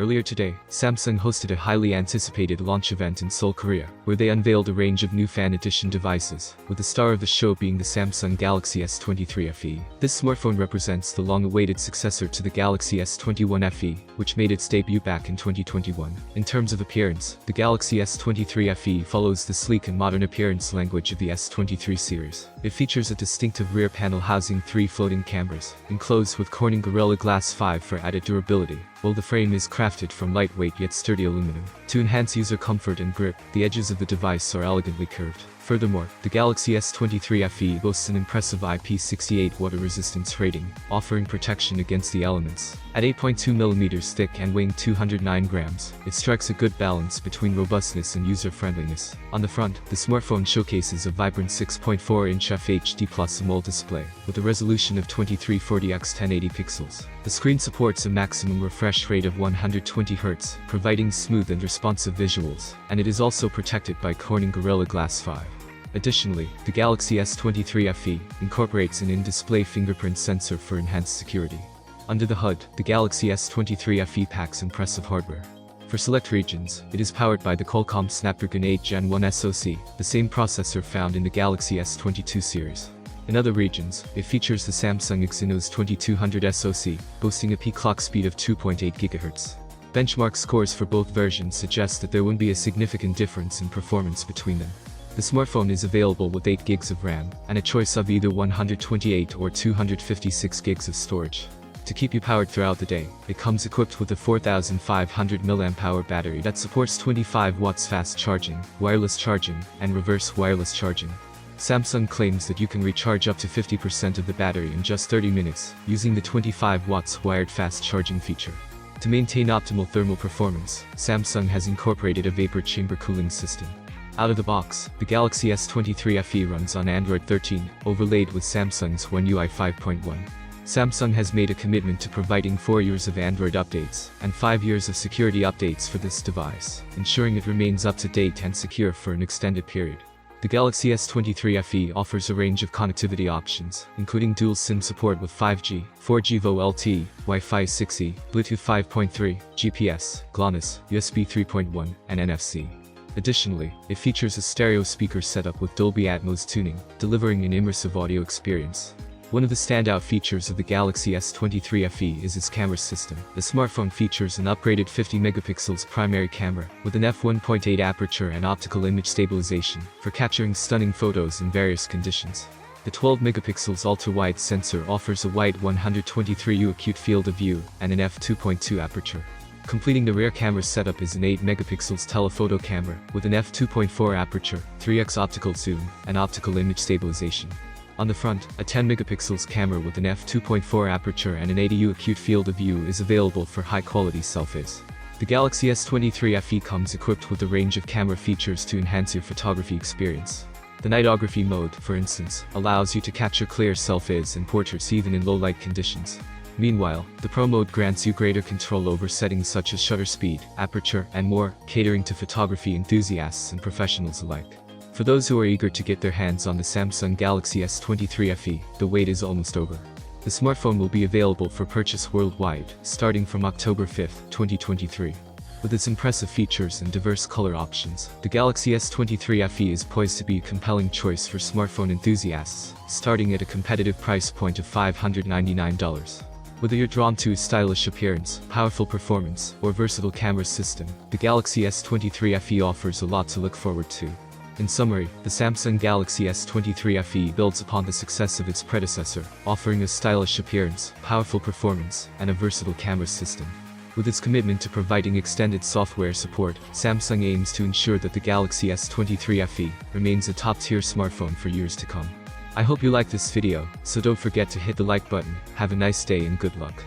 Earlier today, Samsung hosted a highly anticipated launch event in Seoul, Korea, where they unveiled a range of new fan edition devices, with the star of the show being the Samsung Galaxy S23 FE. This smartphone represents the long-awaited successor to the Galaxy S21 FE, which made its debut back in 2021. In terms of appearance, the Galaxy S23 FE follows the sleek and modern appearance language of the S23 series. It features a distinctive rear panel housing 3 floating cameras, enclosed with Corning Gorilla Glass 5 for added durability, while the frame is crafted from lightweight yet sturdy aluminum. To enhance user comfort and grip, the edges of the device are elegantly curved. Furthermore, the Galaxy S23 FE boasts an impressive IP68 water resistance rating, offering protection against the elements. At 8.2mm thick and weighing 209 grams, it strikes a good balance between robustness and user-friendliness. On the front, the smartphone showcases a vibrant 6.4-inch FHD+ AMOLED display, with a resolution of 2340x1080 pixels. The screen supports a maximum refresh rate of 120Hz, providing smooth and responsive visuals, and it is also protected by Corning Gorilla Glass 5. Additionally, the Galaxy S23 FE incorporates an in-display fingerprint sensor for enhanced security. Under the hood, the Galaxy S23 FE packs impressive hardware. For select regions, it is powered by the Qualcomm Snapdragon 8 Gen 1 SoC, the same processor found in the Galaxy S22 series. In other regions, it features the Samsung Exynos 2200 SoC, boasting a peak clock speed of 2.8 GHz. Benchmark scores for both versions suggest that there won't be a significant difference in performance between them. The smartphone is available with 8 GB of RAM, and a choice of either 128 or 256 GB of storage. To keep you powered throughout the day, it comes equipped with a 4500 mAh battery that supports 25 watts fast charging, wireless charging, and reverse wireless charging. Samsung claims that you can recharge up to 50% of the battery in just 30 minutes, using the 25 watts wired fast charging feature. To maintain optimal thermal performance, Samsung has incorporated a vapor chamber cooling system. Out of the box, the Galaxy S23 FE runs on Android 13, overlaid with Samsung's One UI 5.1. Samsung has made a commitment to providing 4 years of Android updates, and 5 years of security updates for this device, ensuring it remains up to date and secure for an extended period. The Galaxy S23 FE offers a range of connectivity options, including dual SIM support with 5G, 4G VoLTE, Wi-Fi 6E, Bluetooth 5.3, GPS, GLONASS, USB 3.1, and NFC. Additionally, it features a stereo speaker setup with Dolby Atmos tuning, delivering an immersive audio experience. One of the standout features of the Galaxy S23 FE is its camera system. The smartphone features an upgraded 50 megapixels primary camera, with an f1.8 aperture and optical image stabilization, for capturing stunning photos in various conditions. The 12 megapixels ultra-wide sensor offers a wide 123U acute field of view, and an f2.2 aperture. Completing the rear camera setup is an 8 megapixels telephoto camera, with an f2.4 aperture, 3x optical zoom, and optical image stabilization. On the front, a 10 megapixels camera with an f2.4 aperture and an 80U acute field of view is available for high-quality selfies. The Galaxy S23 FE comes equipped with a range of camera features to enhance your photography experience. The nightography mode, for instance, allows you to capture clear selfies and portraits even in low-light conditions. Meanwhile, the Pro mode grants you greater control over settings such as shutter speed, aperture, and more, catering to photography enthusiasts and professionals alike. For those who are eager to get their hands on the Samsung Galaxy S23 FE, the wait is almost over. The smartphone will be available for purchase worldwide, starting from October 5, 2023. With its impressive features and diverse color options, the Galaxy S23 FE is poised to be a compelling choice for smartphone enthusiasts, starting at a competitive price point of $599. Whether you're drawn to its stylish appearance, powerful performance, or versatile camera system, the Galaxy S23 FE offers a lot to look forward to. In summary, the Samsung Galaxy S23 FE builds upon the success of its predecessor, offering a stylish appearance, powerful performance, and a versatile camera system. With its commitment to providing extended software support, Samsung aims to ensure that the Galaxy S23 FE remains a top-tier smartphone for years to come. I hope you liked this video, so don't forget to hit the like button. Have a nice day and good luck.